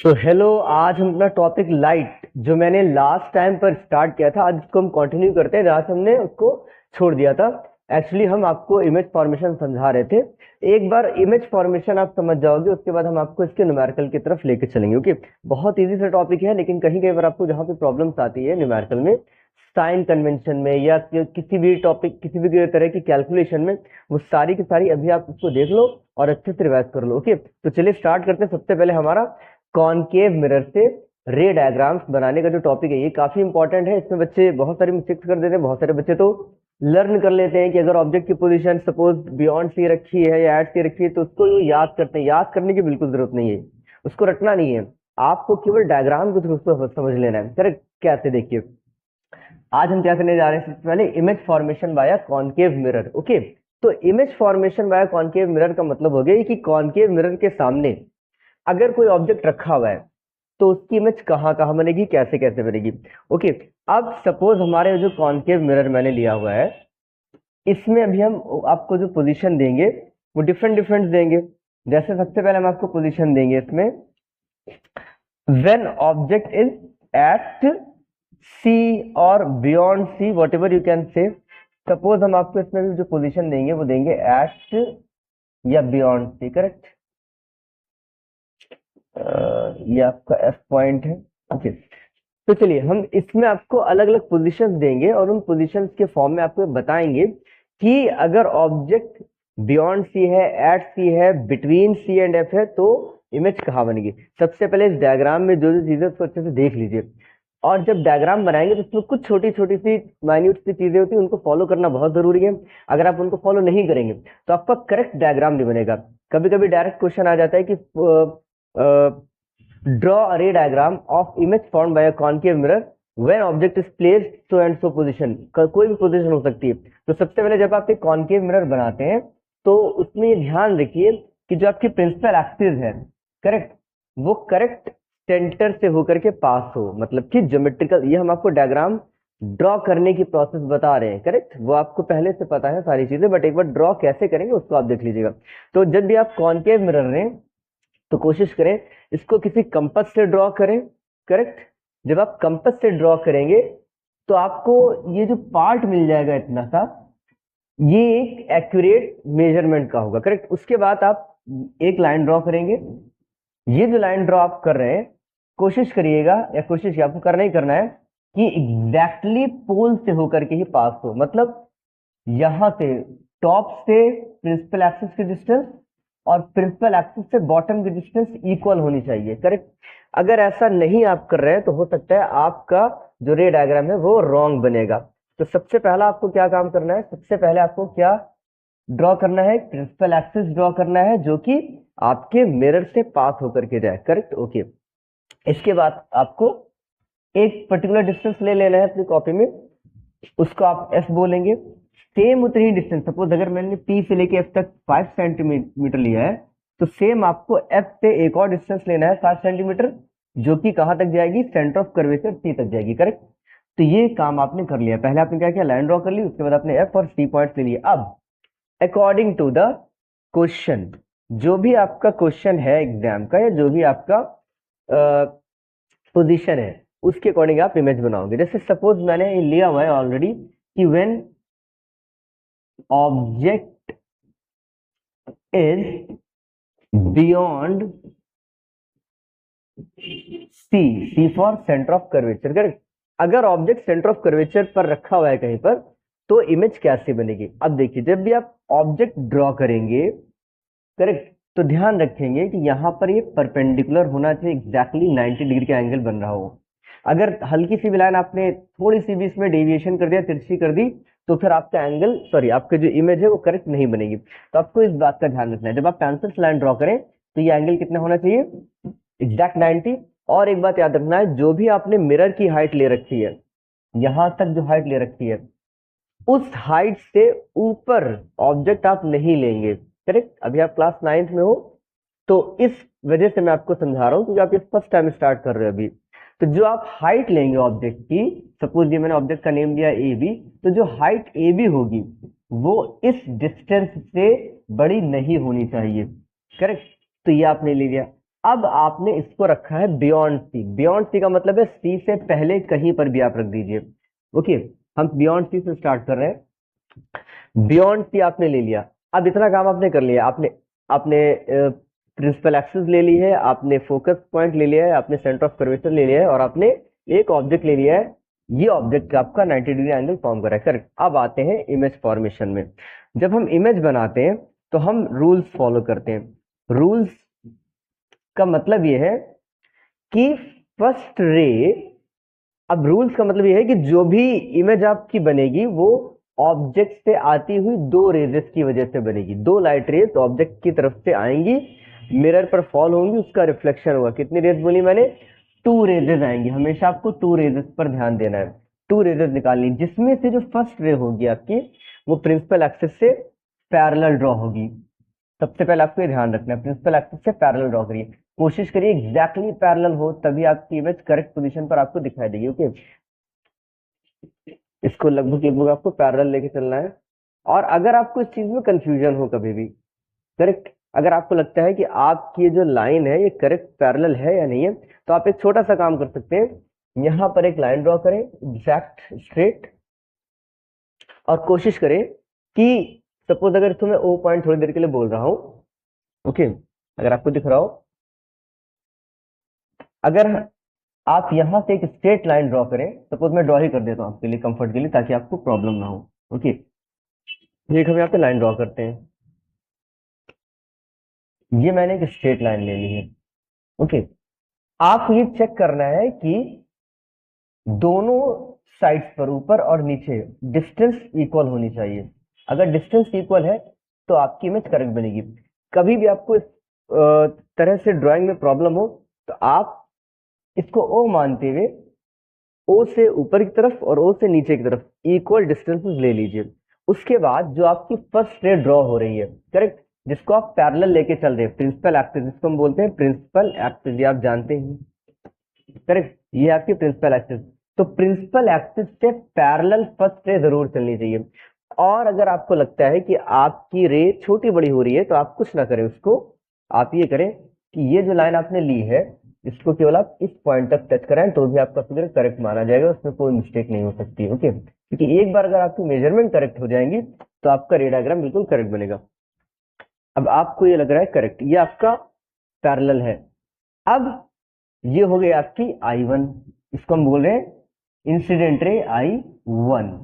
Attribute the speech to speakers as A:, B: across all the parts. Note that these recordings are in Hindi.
A: तो हेलो, आज हम अपना टॉपिक लाइट जो मैंने लास्ट टाइम पर स्टार्ट किया था, आज उसको हम कंटिन्यू करते हैं जहाँ से हमने उसको छोड़ दिया था। एक्चुअली हम आपको इमेज फॉर्मेशन समझा रहे थे। एक बार इमेज फॉर्मेशन आप समझ जाओगे, उसके बाद हम आपको इसके न्यूमेरिकल की तरफ लेके चलेंगे। ओके, बहुत इजी सा टॉपिक है, लेकिन कहीं कहीं पर आपको जहाँ पे प्रॉब्लम्स आती है न्यूमेरिकल में, साइन कन्वेंशन में या किसी भी टॉपिक, किसी भी तरह की कैलकुलेशन में, वो सारी की सारी अभी आप उसको देख लो और अच्छे से रिवाइज कर लो। ओके, तो चलिए स्टार्ट करते हैं। सबसे पहले हमारा कॉनकेव मिरर से रे डायग्राम्स बनाने का जो टॉपिक है, ये काफी इंपॉर्टेंट है। इसमें बच्चे बहुत सारे मिस्टेक्स कर देते हैं। बहुत सारे बच्चे तो लर्न कर लेते हैं कि अगर ऑब्जेक्ट की पोजीशन सपोज बियॉन्ड सी रखी है या एट सी रखी है तो उसको याद करते हैं। याद करने की बिल्कुल जरूरत नहीं है, उसको रटना नहीं है, आपको केवल डायग्राम के थ्रू उसको समझ लेना है। करेक्ट? कैसे? देखिए, आज हम क्या करने जा रहे हैं। सबसे पहले image formation by concave mirror. Okay, तो image formation by concave mirror का मतलब हो गया कि कॉनकेव मिरर के सामने अगर कोई ऑब्जेक्ट रखा हुआ है तो उसकी इमेज कहाँ कहाँ बनेगी, कैसे कैसे बनेगी। ओके, अब सपोज हमारे जो कॉनकेव मिरर मैंने लिया हुआ है, इसमें अभी हम आपको जो पोजीशन देंगे वो डिफरेंट डिफरेंट देंगे। जैसे सबसे पहले हम आपको पोजीशन देंगे इसमें, when object is at C और beyond C, whatever you can say. Suppose हम आपको इसमें भी जो पोजीशन देंगे वो देंगे एट या बियॉन्ड सी। करेक्ट? ये आपका एफ पॉइंट है। ओके, तो चलिए हम इसमें आपको अलग अलग पोजीशंस देंगे और उन पोजीशंस के फॉर्म में आपको बताएंगे कि अगर ऑब्जेक्ट बियॉन्ड सी है, एट सी है, बिटवीन सी एंड एफ है, तो इमेज कहाँ बनेगी। सबसे पहले इस डायग्राम में जो जो चीजें उसको अच्छे से देख लीजिए, और जब डायग्राम बनाएंगे तो उसमें कुछ छोटी छोटी सी माइन्यूट सी चीजें होती है, उनको फॉलो करना बहुत जरूरी है। अगर आप उनको फॉलो नहीं करेंगे तो आपका करेक्ट डायग्राम नहीं बनेगा। कभी कभी डायरेक्ट क्वेश्चन आ जाता है कि ड्रॉ अ रे diagram of image formed by a concave mirror when object is placed so and so position. कोई भी पोजीशन हो सकती है। तो सबसे पहले जब आप एक कॉनकेव मिरर बनाते हैं तो उसमें ये ध्यान रखिए कि जो आपकी प्रिंसिपल एक्सिस है, करेक्ट, वो करेक्ट सेंटर से होकर के पास हो, मतलब कि ज्योमेट्रिकल। ये हम आपको डायग्राम ड्रॉ करने की प्रोसेस बता रहे हैं। करेक्ट? वो आपको पहले से पता है सारी चीजें, बट एक बार ड्रॉ कैसे करेंगे उसको आप देख लीजिएगा। तो जब भी आप कॉनकेव मिरर लें तो कोशिश करें इसको किसी कंपास से ड्रॉ करें। करेक्ट? जब आप कंपास से ड्रॉ करेंगे तो आपको ये जो पार्ट मिल जाएगा इतना सा, ये एक एक्यूरेट मेजरमेंट का होगा। करेक्ट? उसके बाद आप एक लाइन ड्रॉ करेंगे। ये जो लाइन ड्रॉ आप कर रहे हैं, कोशिश करिएगा, या कोशिश आपको करना ही करना है कि एग्जैक्टली पोल से होकर के ही पास हो। मतलब यहां से टॉप से प्रिंसिपल एक्सिस की डिस्टेंस और प्रिंसिपल एक्सिस से बॉटम की डिस्टेंस इक्वल होनी चाहिए। करेक्ट? अगर ऐसा नहीं आप कर रहे हैं तो हो सकता है आपका जो रे डायग्राम है वो रॉन्ग बनेगा। तो सबसे पहला आपको क्या काम करना है, सबसे पहले आपको क्या ड्रॉ करना है, प्रिंसिपल एक्सिस ड्रॉ करना है जो कि आपके मिरर से पास होकर के जाए। करेक्ट? ओके, इसके बाद आपको एक पर्टिकुलर डिस्टेंस ले लेना है अपनी कॉपी में, उसको आप एफ बोलेंगे। सेम उतनी डिस्टेंस, सपोज अगर मैंने पी से लेके एफ तक 5 सेंटीमीटर लिया है, तो सेम आपको एफ से एक और डिस्टेंस लेना है 5 सेंटीमीटर, जो कि कहां तक जाएगी, सेंटर ऑफ कर्वेचर सी तक जाएगी। करेक्ट? तो ये काम आपने कर लिया। पहले आपने क्या किया, लाइन ड्रॉ कर ली, उसके बाद आपने एफ और सी पॉइंट ले लिए। अब अकॉर्डिंग टू द क्वेश्चन, जो भी आपका क्वेश्चन है एग्जाम का, या जो भी आपका पोजीशन है, उसके अकॉर्डिंग आप इमेज बनाओगे। जैसे सपोज मैंने लिया हुआ है ऑलरेडी कि when object is beyond C, C for centre of curvature. Correct? अगर ऑब्जेक्ट सेंटर ऑफ कर्वेचर पर रखा हुआ है कहीं पर, तो इमेज कैसे बनेगी। अब देखिए, जब भी आप ऑब्जेक्ट ड्रॉ करेंगे, करेक्ट, तो ध्यान रखेंगे कि यहां पर ये परपेंडिकुलर होना चाहिए, एग्जैक्टली 90 डिग्री का एंगल बन रहा हो। अगर हल्की सी भी लाइन आपने थोड़ी सी भी इसमें डेविएशन कर दिया, तिरछी कर दी, तो फिर आपका एंगल, सॉरी, आपकी जो इमेज है वो करेक्ट नहीं बनेगी। तो आपको इस बात का ध्यान रखना है, जब आप पेंसिल से लाइन ड्रॉ करें तो ये एंगल कितना होना चाहिए, एग्जैक्ट 90। और एक बात याद रखना है, जो भी आपने मिरर की हाइट ले रखी है, यहां तक जो हाइट ले रखी है, उस हाइट से ऊपर ऑब्जेक्ट आप नहीं लेंगे। करेक्ट? अभी आप क्लास 9th में हो, तो इस वजह से मैं आपको समझा रहा हूं, क्योंकि आप ये फर्स्ट टाइम स्टार्ट कर रहे हो अभी। तो जो आप हाइट लेंगे ऑब्जेक्ट की, सपोज ये मैंने ऑब्जेक्ट का नेम लिया ए बी, तो जो हाइट ए बी होगी वो इस डिस्टेंस से बड़ी नहीं होनी चाहिए। करेक्ट? तो ये आपने ले लिया। अब आपने इसको रखा है बियॉन्ड सी। बियॉन्ड सी का मतलब है सी से पहले कहीं पर भी आप रख दीजिए। ओके, हम बियॉन्ड सी से स्टार्ट कर रहे हैं। बियॉन्ड सी आपने ले लिया। अब इतना काम आपने कर लिया, आपने आपने प्रिंसिपल एक्सिस ले ली है, आपने फोकस पॉइंट ले लिया है, आपने सेंटर ऑफ कर्वेचर ले लिया है, और आपने एक ऑब्जेक्ट ले लिया है। ये ऑब्जेक्ट आपका 90 डिग्री एंगल फॉर्म कर रहा है, करेक्ट। अब आते हैं इमेज फॉर्मेशन में। जब हम इमेज बनाते हैं तो हम रूल्स फॉलो करते हैं। रूल्स का मतलब ये है कि फर्स्ट रे, अब रूल्स का मतलब ये है कि जो भी इमेज आपकी बनेगी वो ऑब्जेक्ट से आती हुई दो रेजेस की वजह से बनेगी। दो लाइट रेज ऑब्जेक्ट की तरफ से आएंगी, मिरर पर फॉल होंगी, उसका रिफ्लेक्शन होगा। कितनी रेज बोली मैंने? 2 रेजेस आएंगी। हमेशा आपको 2 रेजेस पर ध्यान देना है। 2 रेजेस निकालनी, जिसमें से जो फर्स्ट रे होगी आपकी वो प्रिंसिपल एक्सिस से पैरेलल ड्रॉ होगी। सबसे पहले आपको ये ध्यान रखना है, प्रिंसिपल एक्सिस से पैरेलल ड्रॉ करिए। कोशिश करिए एग्जैक्टली पैरेलल हो, तभी आपकी इमेज करेक्ट पोजीशन पर आपको दिखाई देगी। ओके, इसको लगभग आपको पैरेलल लेके चलना है। और अगर आपको इस चीज में कंफ्यूजन हो कभी भी, करेक्ट, अगर आपको लगता है कि आपकी ये जो लाइन है ये करेक्ट पैरेलल है या नहीं है, तो आप एक छोटा सा काम कर सकते हैं। यहां पर एक लाइन ड्रॉ करें एग्जैक्ट स्ट्रेट, और कोशिश करें कि सपोज अगर इसको मैं ओ पॉइंट थोड़ी देर के लिए बोल रहा हूं, ओके, अगर आपको दिख रहा हो, अगर आप यहां से एक स्ट्रेट लाइन ड्रॉ करें, सपोज मैं ड्रॉ ही कर देता हूं आपके लिए, कंफर्ट के लिए, ताकि आपको प्रॉब्लम ना हो। ओके, एक हम यहाँ पे लाइन ड्रॉ करते हैं। ये मैंने एक स्ट्रेट लाइन ले ली है। ओके, आपको ये चेक करना है कि दोनों साइड्स पर, ऊपर और नीचे, डिस्टेंस इक्वल होनी चाहिए। अगर डिस्टेंस इक्वल है तो आपकी इमेज करेक्ट बनेगी। कभी भी आपको इस तरह से ड्राइंग में प्रॉब्लम हो तो आप इसको ओ मानते हुए ओ से ऊपर की तरफ और ओ से नीचे की तरफ इक्वल डिस्टेंसेस ले लीजिए। उसके बाद जो आपकी फर्स्ट रे ड्रॉ हो रही है, करेक्ट, जिसको आप पैरेलल लेके चल रहे हैं, प्रिंसिपल एक्सिस, जिसको हम बोलते हैं प्रिंसिपल एक्सिस, ये आप जानते हैं, करेक्ट, ये आपकी प्रिंसिपल एक्सिस। तो प्रिंसिपल एक्सिस से पैरेलल फर्स्ट रे जरूर चलनी चाहिए। और अगर आपको लगता है कि आपकी रे छोटी बड़ी हो रही है तो आप कुछ ना करें, उसको आप ये करें कि ये जो लाइन आपने ली है इसको केवल आप इस पॉइंट तक टच कराएं तो भी आपका फिगर करेक्ट माना जाएगा, उसमें कोई मिस्टेक नहीं हो सकती। ओके, क्योंकि एक बार अगर आपकी मेजरमेंट करेक्ट हो जाएंगी तो आपका रे डायग्राम बिल्कुल करेक्ट बनेगा। अब आपको ये लग रहा है करेक्ट, ये आपका पैरेलल है। अब ये हो गई आपकी I1, इसको हम बोल रहे हैं इंसिडेंट रे I1।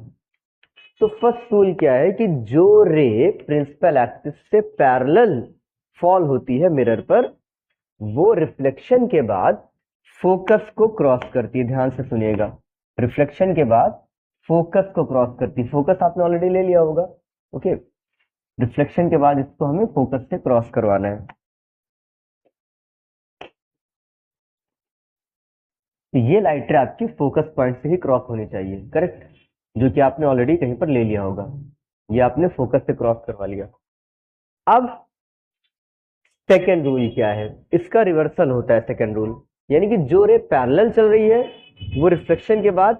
A: तो फर्स्ट रूल क्या है कि जो रे प्रिंसिपल एक्सिस से पैरेलल फॉल होती है मिरर पर, वो रिफ्लेक्शन के बाद फोकस को क्रॉस करती है। ध्यान से सुनिएगा, रिफ्लेक्शन के बाद फोकस को क्रॉस करती है। फोकस आपने ऑलरेडी ले लिया होगा। ओके, रिफ्लेक्शन के बाद इसको हमें फोकस से क्रॉस करवाना है। तो ये लाइट रे आपकी फोकस पॉइंट से ही क्रॉस होनी चाहिए, करेक्ट, जो कि आपने ऑलरेडी कहीं पर ले लिया होगा। ये आपने फोकस से क्रॉस करवा लिया। अब सेकेंड रूल क्या है? इसका रिवर्सल होता है सेकेंड रूल, यानी कि जो रे पैरेलल चल रही है वो रिफ्लेक्शन के बाद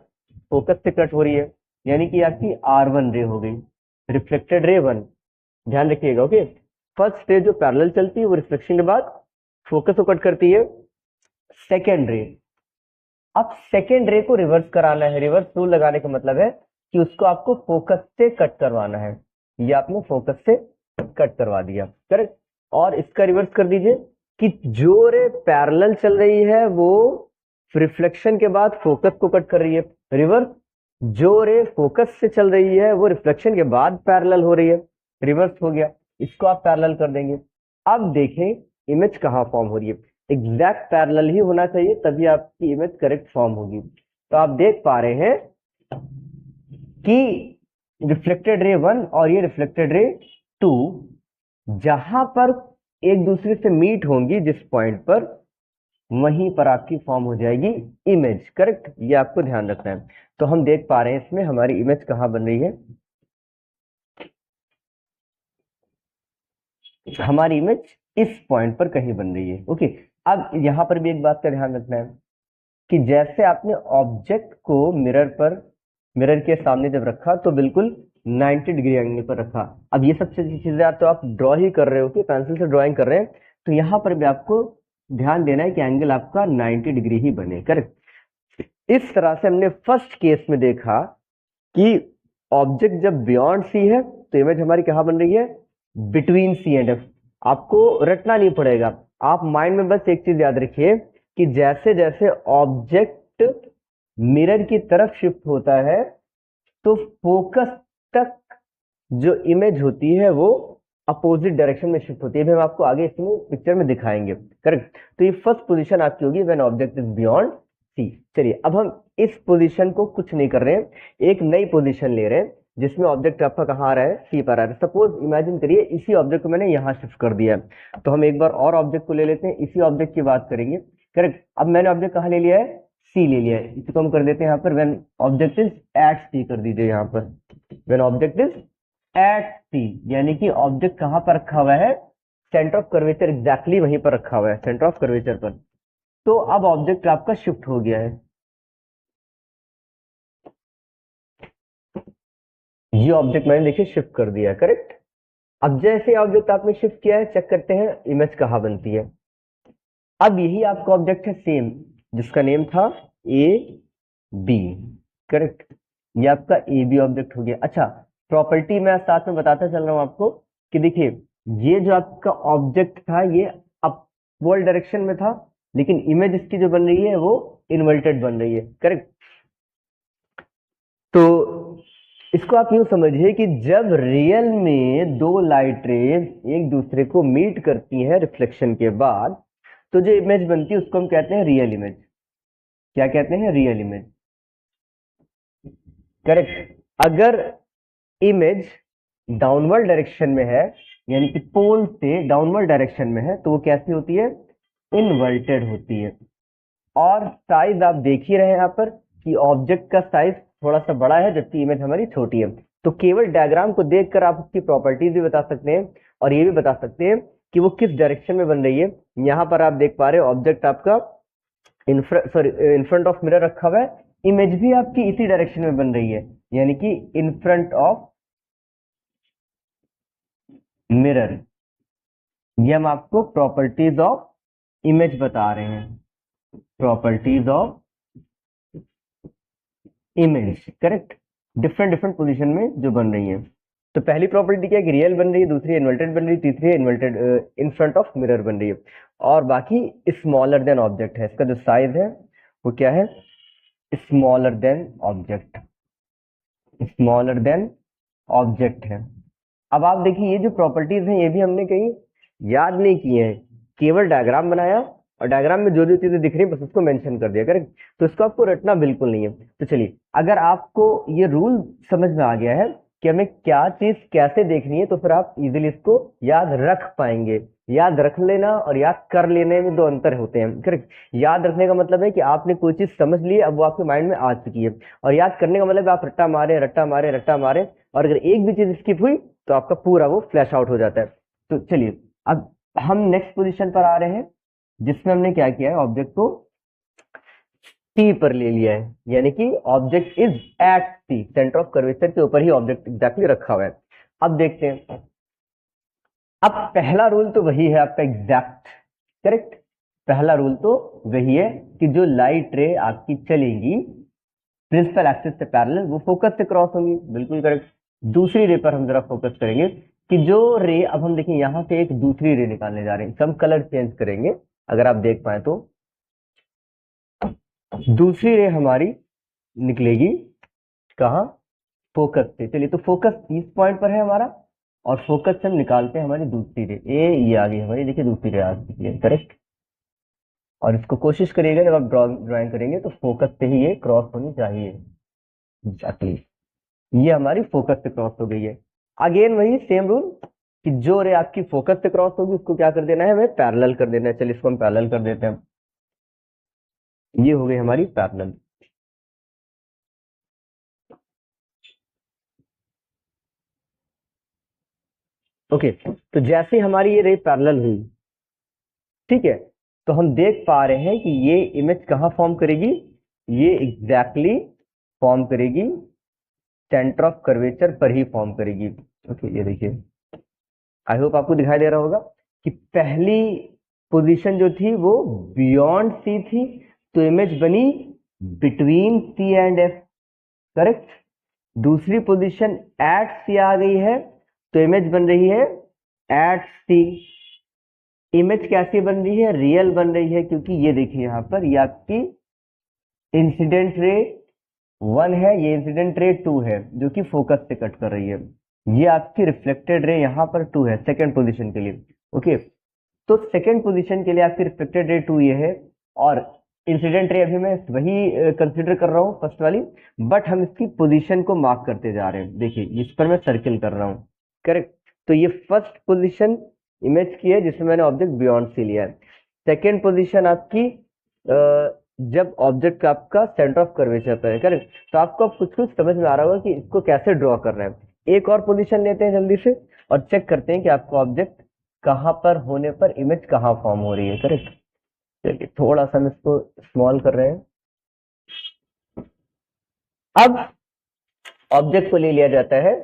A: फोकस से कट हो रही है, यानी कि आपकी R1 रे हो गई, रिफ्लेक्टेड रे 1। ध्यान रखिएगा। ओके, फर्स्ट रे जो पैरेलल चलती है वो रिफ्लेक्शन के बाद फोकस को कट करती है। सेकेंड रे, अब सेकेंड रे को रिवर्स कराना है। रिवर्स रूल लगाने का मतलब है कि उसको आपको फोकस से कट करवाना है। ये आपने फोकस से कट करवा दिया, करेक्ट। और इसका रिवर्स कर दीजिए कि जो रे पैरेलल चल रही है वो रिफ्लेक्शन के बाद फोकस को कट कर रही है। रिवर्स, जो रे फोकस से चल रही है वो रिफ्लेक्शन के बाद पैरेलल हो रही है। रिवर्स हो गया, इसको आप पैरेलल कर देंगे। अब देखें इमेज कहाँ फॉर्म हो रही है। एग्जैक्ट पैरेलल ही होना चाहिए, तभी आपकी इमेज करेक्ट फॉर्म होगी। तो आप देख पा रहे हैं कि रिफ्लेक्टेड रे 1 और ये रिफ्लेक्टेड रे 2 जहां पर एक दूसरे से मीट होंगी, जिस पॉइंट पर, वहीं पर आपकी फॉर्म हो जाएगी इमेज, करेक्ट। ये आपको ध्यान रखना है। तो हम देख पा रहे हैं इसमें हमारी इमेज कहां बन रही है। हमारी इमेज इस पॉइंट पर कहीं बन रही है। ओके, अब यहां पर भी एक बात का ध्यान रखना है कि जैसे आपने ऑब्जेक्ट को मिरर के सामने जब रखा तो बिल्कुल 90 डिग्री एंगल पर रखा। अब ये सब चीजें तो आप ड्रॉ ही कर रहे हो कि पेंसिल से ड्राइंग कर रहे हैं, तो यहाँ पर भी आपको ध्यान देना है कि एंगल आपका 90 डिग्री ही बने, करेक्ट। इस तरह से हमने फर्स्ट केस में देखा कि ऑब्जेक्ट जब बियॉन्ड सी है तो इमेज हमारी कहाँ बन रही है, बिटवीन सी एंड एफ। आपको रटना नहीं पड़ेगा, आप माइंड में बस एक चीज याद रखिए कि जैसे जैसे ऑब्जेक्ट मिरर की तरफ शिफ्ट होता है तो फोकस तक जो इमेज होती है वो अपोजिट डायरेक्शन में शिफ्ट होती है। हम आपको आगे इसमें पिक्चर में दिखाएंगे, करेक्ट। तो ये फर्स्ट पोजीशन आपकी होगी when object is beyond C. चलिए अब हम इस पोजीशन को कुछ नहीं कर रहे हैं, एक नई पोजीशन ले रहे हैं जिसमें ऑब्जेक्ट आपका कहाँ आ रहा है, सी पर आ रहा है। सपोज इमेजिन करिए इसी ऑब्जेक्ट को मैंने यहाँ शिफ्ट कर दिया है, तो हम एक बार और ऑब्जेक्ट को ले लेते हैं, इसी ऑब्जेक्ट की बात करेंगे, करेक्ट। अब मैंने ऑब्जेक्ट कहाँ ले लिया है, सी ले लिया है। इसको हम कर देते हैं यहाँ पर व्हेन ऑब्जेक्ट इज एट सी कर दीजिए यहाँ पर, व्हेन ऑब्जेक्ट इज एट सी, यानी कि ऑब्जेक्ट कहां पर रखा हुआ है, सेंटर ऑफ कर्वेचर एग्जैक्टली वहीं पर रखा हुआ है, सेंटर ऑफ कर्वेचर पर। तो अब ऑब्जेक्ट आपका शिफ्ट हो गया है, ये ऑब्जेक्ट मैंने देखिए शिफ्ट कर दिया है, करेक्ट। अब जैसे ऑब्जेक्ट आपने शिफ्ट किया है, चेक करते हैं इमेज कहां बनती है। अब यही आपका ऑब्जेक्ट है सेम, जिसका नेम था ए बी, करेक्ट। ये आपका ए बी ऑब्जेक्ट हो गया। अच्छा, प्रॉपर्टी मैं साथ में बताता चल रहा हूं आपको कि देखिए ये जो आपका ऑब्जेक्ट था ये अपवर्ड डायरेक्शन में था, लेकिन इमेज इसकी जो बन रही है वो इन्वर्टेड बन रही है, करेक्ट। तो इसको आप यूं समझिए कि जब रियल में दो लाइट रेज एक दूसरे को मीट करती हैं रिफ्लेक्शन के बाद, तो जो इमेज बनती है उसको हम कहते हैं रियल इमेज। क्या कहते हैं, रियल इमेज, करेक्ट। अगर इमेज डाउनवर्ड डायरेक्शन में है, यानी कि पोल से डाउनवर्ड डायरेक्शन में है, तो वो कैसी होती है, इनवर्टेड होती है। और साइज आप देख ही रहे हैं यहाँ पर कि ऑब्जेक्ट का साइज थोड़ा सा बड़ा है जबकि इमेज हमारी छोटी है। तो केवल डायग्राम को देखकर आप उसकी प्रॉपर्टीज भी बता सकते हैं और ये भी बता सकते हैं कि वो किस डायरेक्शन में बन रही है। यहाँ पर आप देख पा रहे हो ऑब्जेक्ट आपका इन फ्रंट ऑफ मिरर रखा हुआ है, इमेज भी आपकी इसी डायरेक्शन में बन रही है, यानी कि इन फ्रंट ऑफ मिरर। ये हम आपको प्रॉपर्टीज ऑफ इमेज बता रहे हैं, properties of image, correct. Different different position में जो बन रही है। तो पहली प्रॉपर्टी क्या है कि रियल बन रही है, दूसरी इन्वर्टेड बन रही है, तीसरी inverted in front of mirror बन रही है, और बाकी स्मॉलर देन ऑब्जेक्ट है। इसका जो साइज है वो क्या है, smaller than object, smaller than object है। अब आप देखिए ये जो प्रॉपर्टीज हैं ये भी हमने कहीं याद नहीं किए हैं, केवल डायग्राम बनाया और डायग्राम में जो जो चीजें दिख रही है बस उसको मेंशन कर दिया, करेक्ट। तो इसको आपको रटना बिल्कुल नहीं है। तो चलिए अगर आपको ये रूल समझ में आ गया है कि हमें क्या चीज कैसे देखनी है, तो फिर आप इजीली इसको याद रख पाएंगे। याद रख लेना और याद कर लेने में दो अंतर होते हैं, करेक्ट। याद रखने का मतलब है कि आपने कोई चीज समझ ली, अब वो आपके माइंड में आ चुकी है, और याद करने का मतलब आप रट्टा मारे रट्टा मारे रट्टा मारे, और अगर एक भी चीज स्किप हुई तो आपका पूरा वो फ्लैश आउट हो जाता है। तो चलिए अब हम नेक्स्ट पोजीशन पर आ रहे हैं, जिसमें हमने क्या किया है, ऑब्जेक्ट को सी पर ले लिया है, यानी कि object is at C, centre of curvature के ऊपर ही ऑब्जेक्ट एग्जैक्टली रखा हुआ है। अब देखते हैं, अब पहला रूल तो वही है आपका एग्जैक्ट, करेक्ट। पहला रूल तो वही है कि जो लाइट रे आपकी चलेंगी प्रिंसिपल एक्सिस से पैरेलल वो फोकस से क्रॉस होंगी, बिल्कुल करेक्ट। दूसरी रे पर हम जरा फोकस करेंगे कि जो रे, अब हम देखिए यहां से एक दूसरी रे निकालने जा रहे हैं, हम कलर चेंज करेंगे अगर आप देख पाए तो। दूसरी रे हमारी निकलेगी कहां, फोकस से। चलिए तो फोकस इस पॉइंट पर है हमारा, और फोकस से हम निकालते हैं हमारी दूसरी रे, ये आ गई हमारी, देखिए दूसरी रे आ चुकी है, करेक्ट। और इसको कोशिश करिएगा जब आप ड्राइंग करेंगे तो फोकस से ही ये क्रॉस होनी चाहिए, एग्जैक्टली। ये हमारी फोकस से क्रॉस हो गई है। अगेन वही सेम रूल कि जो रे आपकी फोकस से क्रॉस होगी उसको क्या कर देना है, हमें पैरेलल कर देना है। चलिए इसको हम पैरेलल कर देते हैं, ये हो गई हमारी पैरेलल। ओके, तो जैसे हमारी ये रे पैरेलल हुई, ठीक है, तो हम देख पा रहे हैं कि ये इमेज कहाँ फॉर्म करेगी, ये एग्जैक्टली फॉर्म करेगी सेंटर ऑफ कर्वेचर पर ही फॉर्म करेगी। ओके, ये देखिए, आई होप आपको दिखाई दे रहा होगा कि पहली पोजीशन जो थी वो बियॉन्ड सी थी, तो इमेज बनी between C and F, correct. दूसरी पोजीशन एट सी आ गई है, तो इमेज बन रही है एट सी। इमेज कैसी बन रही है? रियल बन रही है, क्योंकि ये देखिए यहाँ पर ये आपकी इंसिडेंट रे 1 है, ये इंसिडेंट रे 2 है जो कि फोकस से कट कर रही है। ये आपकी रिफ्लेक्टेड रे यहाँ पर 2 है सेकेंड पोजीशन के लिए। ओके, तो सेकेंड पोजीशन के लिए आपकी रिफ्लेक्टेड रे 2 ये है, और इंसिडेंट रे अभी मैं वही कंसीडर कर रहा हूँ फर्स्ट वाली, बट हम इसकी पोजीशन को मार्क करते जा रहे हैं। देखिए इस पर मैं सर्किल कर रहा हूँ, करेक्ट। तो ये फर्स्ट पोजीशन इमेज की है जिसमें मैंने ऑब्जेक्ट बियॉन्ड से लिया है। सेकेंड पोजीशन आपकी जब ऑब्जेक्ट आपका सेंटर ऑफ कर्वेचर पर है, करेक्ट। तो आपको अब कुछ कुछ समझ में आ रहा होगा कि इसको कैसे ड्रॉ करना है। एक और पोजीशन लेते हैं जल्दी से और चेक करते हैं कि आपको ऑब्जेक्ट कहां पर होने पर इमेज कहां फॉर्म हो रही है, करेक्ट। चलिए थोड़ा सा हम इसको स्मॉल कर रहे हैं। अब ऑब्जेक्ट को ले लिया जाता है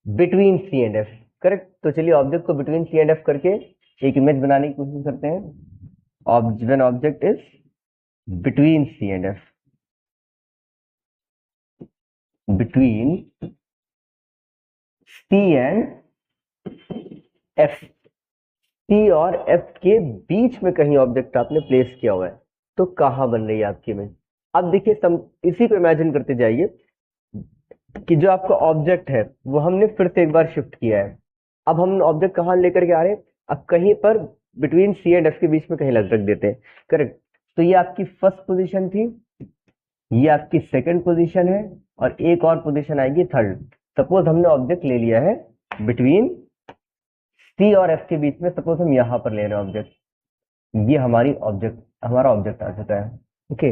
A: between C and F, correct. तो चलिए ऑब्जेक्ट को बिटवीन सी एंड एफ करके एक इमेज बनाने की कोशिश करते हैं। When object is between C and F, between C and F, C और एफ के बीच में कहीं ऑब्जेक्ट आपने प्लेस किया हुआ है, तो कहां बन रही है आपकी इमेज? अब देखिए इसी को इमेजिन करते जाइए कि जो आपका ऑब्जेक्ट है वो हमने फिर से एक बार शिफ्ट किया है। अब हम ऑब्जेक्ट कहां लेकर के आ रहे हैं? अब कहीं पर बिटवीन सी एंड एफ के बीच में कहीं रख देते हैं, करेक्ट। तो ये आपकी फर्स्ट पोजीशन थी, ये आपकी सेकंड पोजीशन है, और एक और पोजीशन आएगी थर्ड। सपोज हमने ऑब्जेक्ट ले लिया है बिटवीन सी और एफ के बीच में, सपोज हम यहां पर ले रहे हैं ऑब्जेक्ट, ये हमारा ऑब्जेक्ट आ चुका है। ओके,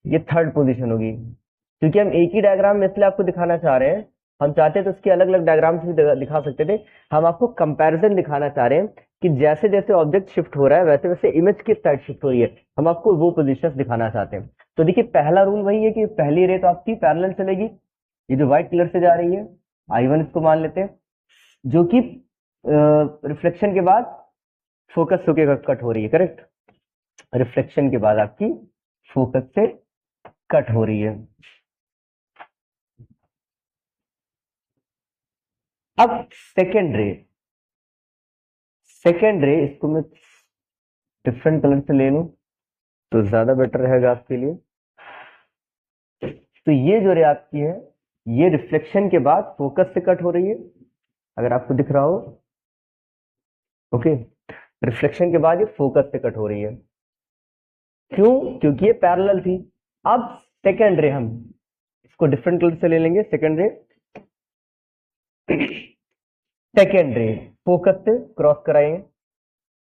A: ये थर्ड पोजीशन होगी। क्योंकि हम एक ही डायग्राम में इसलिए आपको दिखाना चाह रहे हैं, हम चाहते तो उसके अलग अलग डायग्राम से भी दिखा सकते थे, हम आपको कंपैरिजन दिखाना चाह रहे हैं कि जैसे जैसे ऑब्जेक्ट शिफ्ट हो रहा है वैसे वैसे इमेज किस साइड शिफ्ट हो रही है, हम आपको वो पोजीशंस दिखाना चाहते हैं। तो देखिए पहला रूल वही है कि पहली रे तो आपकी पैरेलल चलेगी, ये जो व्हाइट कलर से जा रही है I1 इसको मान लेते हैं, जो कि रिफ्लेक्शन के बाद फोकस होके कट हो रही है, करेक्ट। रिफ्लेक्शन के बाद आपकी फोकस से कट हो रही है। अब सेकेंड रे इसको मैं डिफरेंट कलर से ले लूं तो ज्यादा बेटर रहेगा आपके लिए। तो ये जो रे आपकी है ये रिफ्लेक्शन के बाद फोकस से कट हो रही है, अगर आपको दिख रहा हो। ओके, रिफ्लेक्शन के बाद ये फोकस से कट हो रही है। क्यों? क्योंकि ये पैरेलल थी। अब सेकेंड रे हम इसको डिफरेंट कलर से ले लेंगे। सेकेंड रे फोकस से क्रॉस कराएंगे,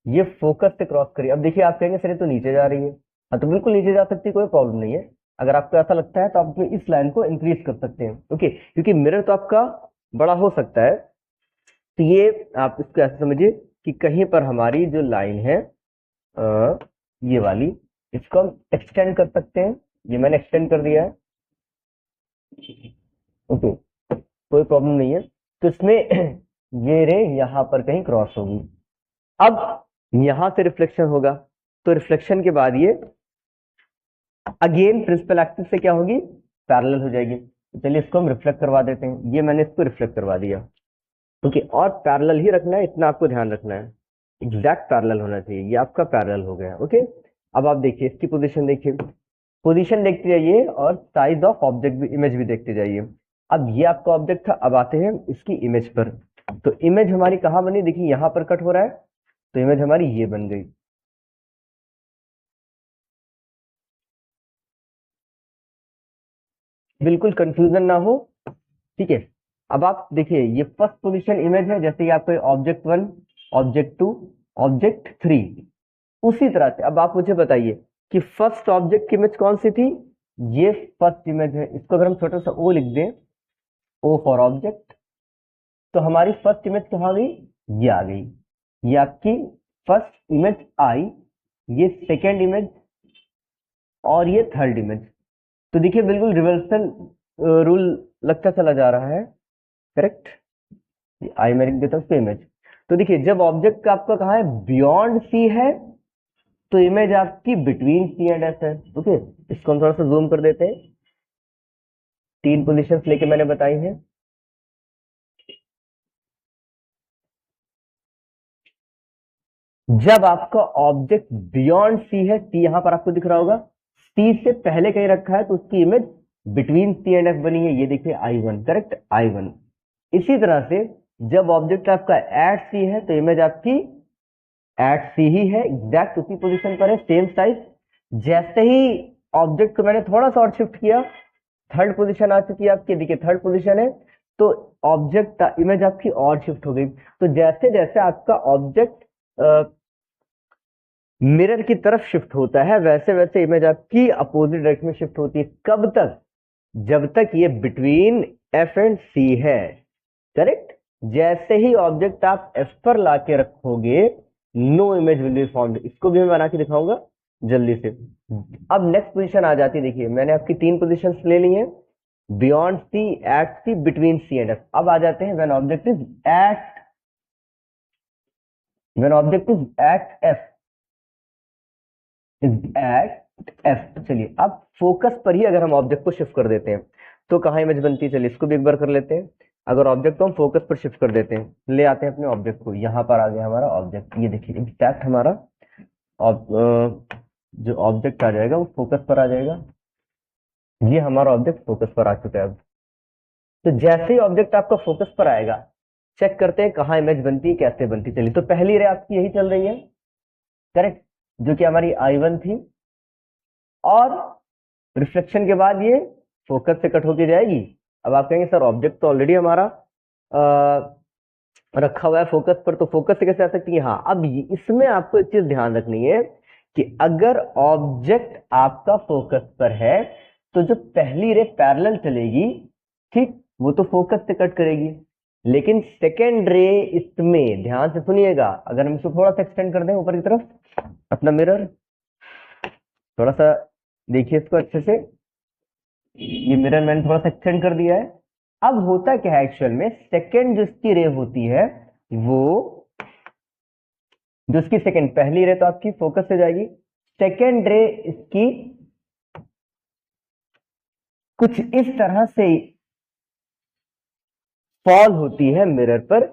A: ये फोकस से क्रॉस करिए। अब देखिए आप कहेंगे सर ये तो नीचे जा रही है, हाँ तो बिल्कुल नीचे जा सकती है, कोई प्रॉब्लम नहीं है। अगर आपको ऐसा लगता है तो आप इस लाइन को इंक्रीज कर सकते हैं, ओके, क्योंकि मिरर तो आपका बड़ा हो सकता है। तो ये आप इसको ऐसे समझिए कि कहीं पर हमारी जो लाइन है ये वाली, इसको हम एक्सटेंड कर सकते हैं। ये मैंने एक्सटेंड कर दिया है, ओके, कोई प्रॉब्लम नहीं है। तो इसमें ये रे यहाँ पर कहीं क्रॉस होगी। अब यहां से रिफ्लेक्शन होगा, तो रिफ्लेक्शन के बाद ये अगेन प्रिंसिपल एक्सिस से क्या होगी? पैरेलल हो जाएगी। तो चलिए इसको हम रिफ्लेक्ट करवा देते हैं। ये मैंने इसको रिफ्लेक्ट करवा दिया, ओके। और पैरेलल ही रखना है, इतना आपको ध्यान रखना है, एग्जैक्ट पैरेलल होना चाहिए। ये आपका पैरेलल हो गया, ओके। अब आप देखिए इसकी पोजीशन देखिए, पोजीशन देखते जाइए और साइज ऑफ ऑब्जेक्ट भी, इमेज भी देखते जाइए। अब ये आपका ऑब्जेक्ट था, अब आते हैं इसकी इमेज पर। तो इमेज हमारी कहां बनी? देखिए यहां पर कट हो रहा है, तो इमेज हमारी ये बन गई। बिल्कुल कंफ्यूजन ना हो, ठीक है। अब आप देखिए ये फर्स्ट पोजीशन इमेज है, जैसे कि आपको ऑब्जेक्ट 1, ऑब्जेक्ट 2, ऑब्जेक्ट 3, उसी तरह से अब आप मुझे बताइए कि फर्स्ट ऑब्जेक्ट की इमेज कौन सी थी? ये फर्स्ट इमेज है। इसको अगर हम छोटा सा ओ लिख दें, ओ फॉर ऑब्जेक्ट, तो हमारी फर्स्ट इमेज कहाँ गई? ये आ गई, ये आपकी फर्स्ट इमेज आई, ये सेकेंड इमेज, और ये थर्ड इमेज। तो देखिए बिल्कुल रिवर्सल रूल लगता चला जा रहा है, करेक्ट। आई मैं लिख देता हूँ इमेज। तो देखिए जब ऑब्जेक्ट का आपका कहाँ है? बियॉन्ड सी है, तो इमेज आपकी बिटवीन सी एंड एफ है। ओके, इसको हम थोड़ा सा जूम कर देते हैं। 3 पोजीशंस लेके मैंने बताई हैं। जब आपका ऑब्जेक्ट बियॉन्ड सी है, सी यहां पर आपको दिख रहा होगा, सी से पहले कहीं रखा है तो उसकी image between C and F बनी है, ये देखिए I1, करेक्ट, I1। इसी तरह से जब ऑब्जेक्ट आपका एट सी है तो इमेज आपकी एट सी ही है, एग्जैक्ट उसी पोजीशन पर है, सेम साइज। जैसे ही ऑब्जेक्ट को मैंने थोड़ा सा और शिफ्ट किया, थर्ड पोजीशन आ चुकी है आपकी, देखिए थर्ड पोजीशन है, तो ऑब्जेक्ट इमेज आपकी और शिफ्ट हो गई। तो जैसे जैसे आपका ऑब्जेक्ट मिरर की तरफ शिफ्ट होता है, वैसे वैसे इमेज आपकी अपोजिट डायरेक्शन में शिफ्ट होती है। कब तक? जब तक ये बिटवीन एफ एंड सी है, करेक्ट। जैसे ही ऑब्जेक्ट आप एफ पर लाके रखोगे, no image will be formed. इसको भी मैं बना के दिखाऊंगा जल्दी से। अब नेक्स्ट पोजीशन आ जाती है, देखिए मैंने आपकी 3 पोजीशंस ले ली हैं, beyond C, at C, between C and F. अब आ जाते हैं when object is at F, चलिए अब फोकस पर ही अगर हम ऑब्जेक्ट को शिफ्ट कर देते हैं तो कहाँ इमेज बनती है, चलिए इसको भी एक बार कर लेते हैं। अगर ऑब्जेक्ट को हम फोकस पर शिफ्ट कर देते हैं, ले आते हैं अपने ऑब्जेक्ट को, यहाँ पर आ गया हमारा ऑब्जेक्ट, ये देखिए एग्जैक्ट हमारा जो ऑब्जेक्ट आ जाएगा वो फोकस पर आ जाएगा। ये हमारा ऑब्जेक्ट फोकस पर आ चुका है अब। तो जैसे ही ऑब्जेक्ट आपका फोकस पर आएगा, चेक करते हैं कहाँ इमेज बनती है, कैसे बनती है। चलिए, तो पहली रे आपकी यही चल रही है, करेक्ट, जो कि हमारी I1 थी, और रिफ्लेक्शन के बाद ये फोकस से कट होके जाएगी। अब आप कहेंगे सर ऑब्जेक्ट तो ऑलरेडी हमारा रखा हुआ है फोकस पर, तो फोकस से कैसे आ सकती है? हाँ, अब इसमें आपको एक चीज ध्यान रखनी है कि अगर ऑब्जेक्ट आपका फोकस पर है तो जो पहली रे पैरेलल चलेगी, ठीक, वो तो फोकस से कट करेगी, लेकिन सेकेंड रे इसमें ध्यान से सुनिएगा, अगर हम इसको थोड़ा सा एक्सटेंड कर दें ऊपर की तरफ अपना मिरर, थोड़ा सा देखिए इसको अच्छे से, ये मिरर मैंने थोड़ा सा एक्सटेंड कर दिया है। अब होता क्या है एक्चुअल में, सेकेंड जो इसकी रे होती है, वो जो इसकी सेकेंड, पहली रे तो आपकी फोकस से जाएगी, सेकेंड रे इसकी कुछ इस तरह से फॉल होती है मिरर पर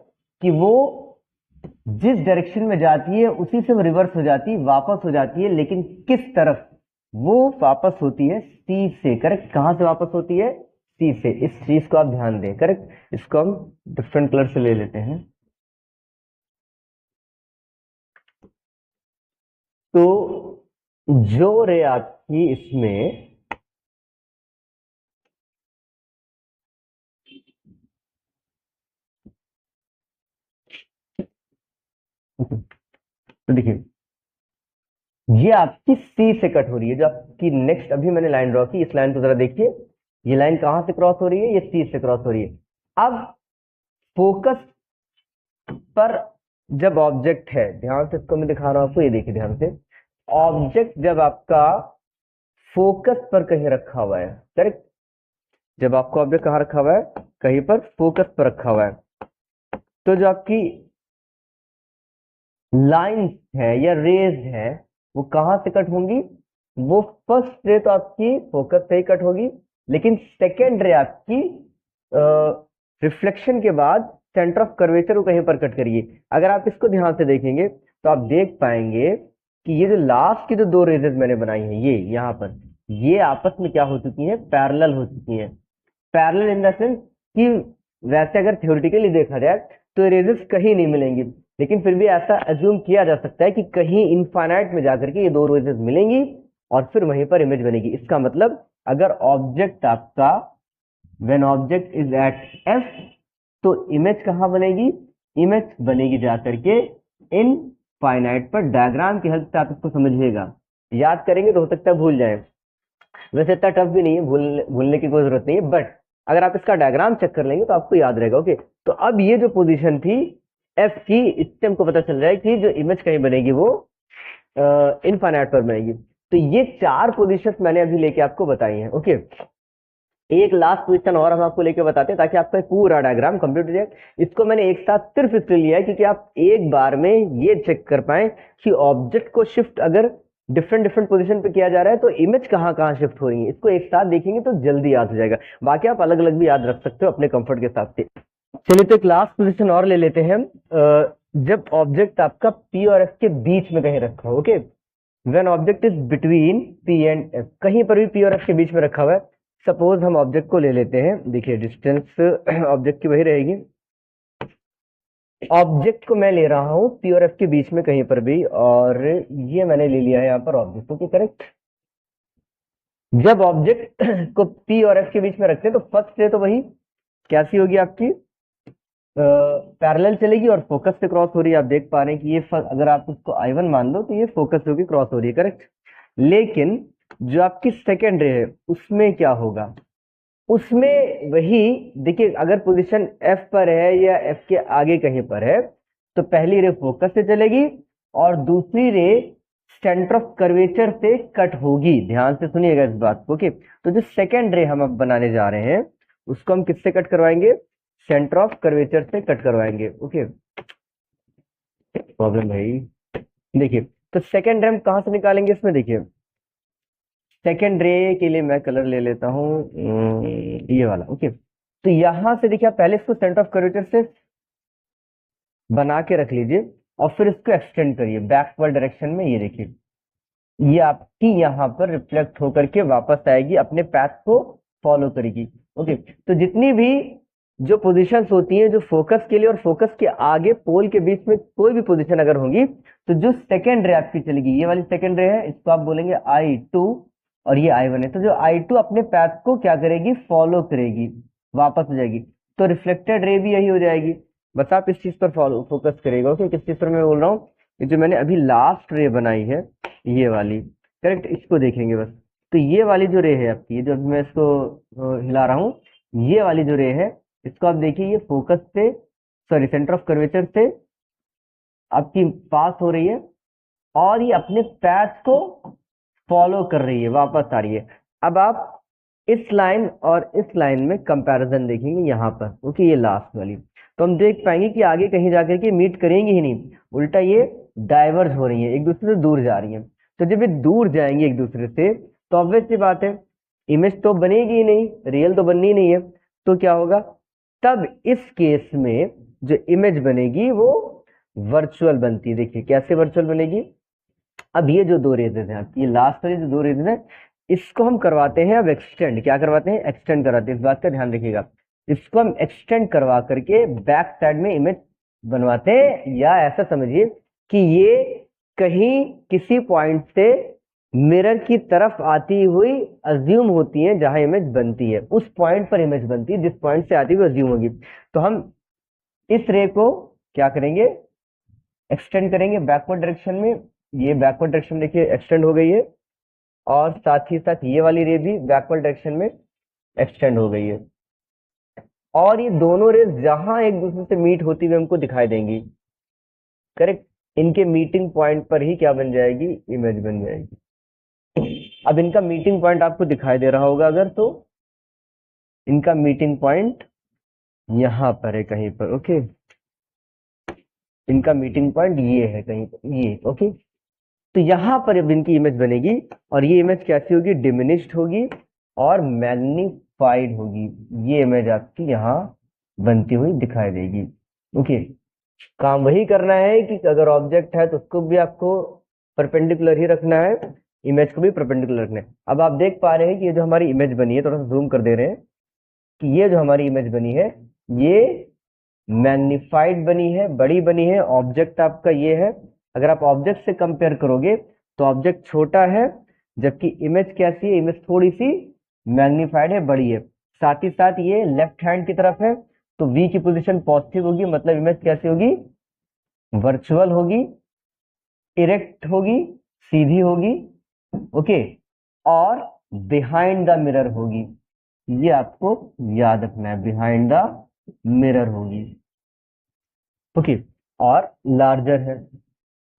A: कि वो जिस डायरेक्शन में जाती है उसी से वो रिवर्स हो जाती है, वापस हो जाती है, लेकिन किस तरफ? वो वापस होती है सी से, करेक्ट। कहां से वापस होती है? सी से। इस चीज को आप ध्यान दें, करेक्ट। इसको हम डिफरेंट कलर से ले लेते हैं। तो जो रे आपकी इसमें तो देखिए ये आपकी सी से कट हो रही है, जो आपकी नेक्स्ट अभी मैंने लाइन ड्रॉ की, इस लाइन को जरा देखिए, ये लाइन कहां से क्रॉस हो रही है? ये सी से क्रॉस हो रही है। अब फोकस पर जब ऑब्जेक्ट है, ध्यान से इसको मैं दिखा रहा हूं आपको, ये देखिए ध्यान से, ऑब्जेक्ट जब आपका फोकस पर कहीं रखा हुआ है, करेक्ट, जब आपका ऑब्जेक्ट कहां रखा हुआ है? कहीं पर फोकस पर रखा हुआ है, तो जो आपकी लाइंस है या रेज है वो कहां से कट होंगी? वो फर्स्ट रे तो आपकी फोकस से ही कट होगी, लेकिन सेकेंड रे आपकी रिफ्लेक्शन के बाद सेंटर ऑफ कर्वेचर को कहीं पर कट करिए। अगर आप इसको ध्यान से देखेंगे तो आप देख पाएंगे कि ये जो लास्ट की जो 2 रेजेस मैंने बनाई हैं, ये यहाँ पर, ये आपस में क्या हो चुकी हैं? पैरेलल हो चुकी हैं। पैरेलल इन द सेंस कि वैसे अगर थ्योरेटिकली देखा जाए तो रेजेस कहीं नहीं मिलेंगी, लेकिन फिर भी ऐसा अज्यूम किया जा सकता है कि कहीं इनफाइनाइट में जाकर के ये 2 रेजेस मिलेंगी और फिर वहीं पर इमेज बनेगी। इसका मतलब अगर ऑब्जेक्ट आपका when object is at F, तो इमेज कहां बनेगी? इमेज बनेगी जाकर के इनफाइनाइट पर। डायग्राम की हेल्प से आप इसको समझिएगा, याद करेंगे तो हो सकता है भूल जाए, वैसे इतना टफ भी नहीं है, भूलने की कोई जरूरत नहीं है, बट अगर आप इसका डायग्राम चेक कर लेंगे तो आपको याद रहेगा। ओके, तो अब ये जो पोजीशन थी एफ की, इससे हमको पता चल रहा है कि जो इमेज कहीं बनेगी वो इनफाइनाइट पर बनेगी। तो ये 4 पोजीशंस मैंने अभी लेके आपको बताई हैं। ओके, एक लास्ट पोजीशन और हम आपको लेके बताते हैं ताकि आपका पूरा डायग्राम कंप्लीट हो जाए। इसको मैंने एक साथ सिर्फ इसलिए लिया है क्योंकि आप एक बार में ये चेक कर पाए कि ऑब्जेक्ट को शिफ्ट अगर डिफरेंट डिफरेंट पोजीशन पे किया जा रहा है, तो इमेज कहाँ कहाँ शिफ्ट हो रही है, इसको एक साथ देखेंगे तो जल्दी याद हो जाएगा। बाकी आप अलग अलग भी याद रख सकते हो अपने कंफर्ट के हिसाब से। चलिए तो एक लास्ट पोजीशन और ले लेते हैं हम। जब ऑब्जेक्ट आपका पी और एफ के बीच में कहीं रखा हो, okay, when object is between P and F, कहीं पर भी पी और एफ के बीच में रखा हुआ है। सपोज हम ऑब्जेक्ट को ले लेते हैं, देखिए डिस्टेंस ऑब्जेक्ट की वही रहेगी। ऑब्जेक्ट को मैं ले रहा हूं पी और एफ के बीच में कहीं पर भी, और ये मैंने ले लिया है यहाँ पर ऑब्जेक्ट, ओके करेक्ट। जब ऑब्जेक्ट को पी और एफ के बीच में रखते हैं तो फर्स्ट रे तो वही कैसी होगी आपकी, पैरेलल चलेगी और फोकस से क्रॉस हो रही है। आप देख पा रहे हैं कि ये अगर आप उसको I1 मान लो तो ये फोकस से होगी, क्रॉस हो रही है, करेक्ट। लेकिन जो आपकी सेकेंड रे है उसमें क्या होगा, उसमें वही देखिए, अगर पोजीशन F पर है या F के आगे कहीं पर है तो पहली रे फोकस से चलेगी और दूसरी रे सेंटर ऑफ कर्वेचर से कट होगी। ध्यान से सुनिएगा इस बात को, ओके। तो जो सेकेंड रे हम अब बनाने जा रहे हैं उसको हम किससे कट करवाएंगे, सेंटर ऑफ कर्वेचर से कट करवाएंगे, ओके। प्रॉब्लम भाई, देखिए तो सेकेंड रे हम कहां से निकालेंगे इसमें, देखिए सेकेंड रे के लिए मैं कलर ले लेता हूँ ये वाला, ओके। तो यहां से देखिए आप पहले इसको सेंटर ऑफ कर्वेचर से बना के रख लीजिए और फिर इसको एक्सटेंड करिए बैकवर्ड डायरेक्शन में। ये देखिए ये आपकी यहाँ पर रिफ्लेक्ट होकर के वापस आएगी, अपने पैथ को फॉलो करेगी, ओके। तो जितनी भी जो पोजीशंस होती हैं जो फोकस के लिए और फोकस के आगे पोल के बीच में कोई भी पोजीशन अगर होगी, तो जो सेकेंड रे आपकी चलेगी, ये वाली सेकेंड रे है, इसको आप बोलेंगे I2 और ये I1 है। तो जो I2 अपने पैथ को क्या करेगी, फॉलो करेगी, वापस हो जाएगी। तो रिफ्लेक्टेड रे भी यही हो जाएगी। बस आप इस चीज पर फॉलो फोकस करेगा, ओके। किस चीज पर मैं बोल रहा हूँ, जो मैंने अभी लास्ट रे बनाई है ये वाली, करेक्ट, इसको देखेंगे बस। तो ये वाली जो रे है आपकी, ये जो मैं इसको हिला रहा हूँ, ये वाली जो रे है इसको आप देखिए, ये फोकस से सॉरी सेंटर ऑफ कर्वेचर से आपकी पास हो रही है और ये अपने पैथ को फॉलो कर रही है, वापस आ रही है। अब आप इस लाइन और इस लाइन में कंपैरिजन देखेंगे यहाँ पर, ओके, ये लास्ट वाली, तो हम देख पाएंगे कि आगे कहीं जाकर के मीट करेंगे ही नहीं, उल्टा ये डाइवर्ज हो रही है, एक दूसरे से दूर जा रही है। तो जब ये दूर जाएंगे एक दूसरे से तो ऑब्वियस सी बात है इमेज तो बनेगी ही नहीं, रियल तो बननी ही नहीं है। तो क्या होगा, तब इस केस में जो इमेज बनेगी वो वर्चुअल बनती है। देखिए कैसे वर्चुअल बनेगी, अब ये जो दो रेजेस हैं, ये लास्ट वाली जो दो रेजेस हैं, इसको हम करवाते हैं अब एक्सटेंड। क्या करवाते हैं, एक्सटेंड करवाते हैं, इस बात का ध्यान रखिएगा। इसको हम एक्सटेंड करवा करके बैक साइड में इमेज बनवाते हैं, या ऐसा समझिए कि ये कहीं किसी पॉइंट से मिरर की तरफ आती हुई अज्यूम होती है, जहां इमेज बनती है उस पॉइंट पर इमेज बनती है, जिस पॉइंट से आती हुई अज्यूम होगी। तो हम इस रे को क्या करेंगे, एक्सटेंड करेंगे बैकवर्ड डायरेक्शन में। ये बैकवर्ड डायरेक्शन देखिए एक्सटेंड हो गई है, और साथ ही साथ ये वाली रे भी बैकवर्ड डायरेक्शन में एक्सटेंड हो गई है, और ये दोनों रेस जहां एक दूसरे से मीट होती हुई हमको दिखाई देंगी, करेक्ट, इनके मीटिंग पॉइंट पर ही क्या बन जाएगी, इमेज बन जाएगी। अब इनका मीटिंग पॉइंट आपको दिखाई दे रहा होगा अगर, तो इनका मीटिंग पॉइंट यहां पर है कहीं पर, ओके। इनका मीटिंग पॉइंट ये है कहीं पर, ये, ओके। तो यहां पर अब इनकी इमेज बनेगी, और ये इमेज कैसी होगी, डिमिनिश्ड होगी और मैग्नीफाइड होगी। ये इमेज आपकी यहाँ बनती हुई दिखाई देगी, ओके। काम वही करना है कि अगर ऑब्जेक्ट है तो उसको भी आपको परपेंडिकुलर ही रखना है, इमेज को भी परपेंडिकुलर रखना है। अब आप देख पा रहे हैं कि ये जो हमारी इमेज बनी है, थोड़ा सा जूम कर दे रहे हैं, कि ये जो हमारी इमेज बनी है ये मैग्नीफाइड बनी है, बड़ी बनी है। ऑब्जेक्ट आपका ये है, अगर आप ऑब्जेक्ट से कंपेयर करोगे तो ऑब्जेक्ट छोटा है, जबकि इमेज कैसी है, इमेज थोड़ी सी मैग्नीफाइड है, बड़ी है। साथ ही साथ ये लेफ्ट हैंड की तरफ है, तो V की पोजीशन पॉजिटिव होगी, मतलब इमेज कैसी होगी, वर्चुअल होगी, इरेक्ट होगी, सीधी होगी, ओके, और बिहाइंड द मिरर होगी। ये आपको याद रखना है, बिहाइंड द मिरर होगी, ओके। और लार्जर है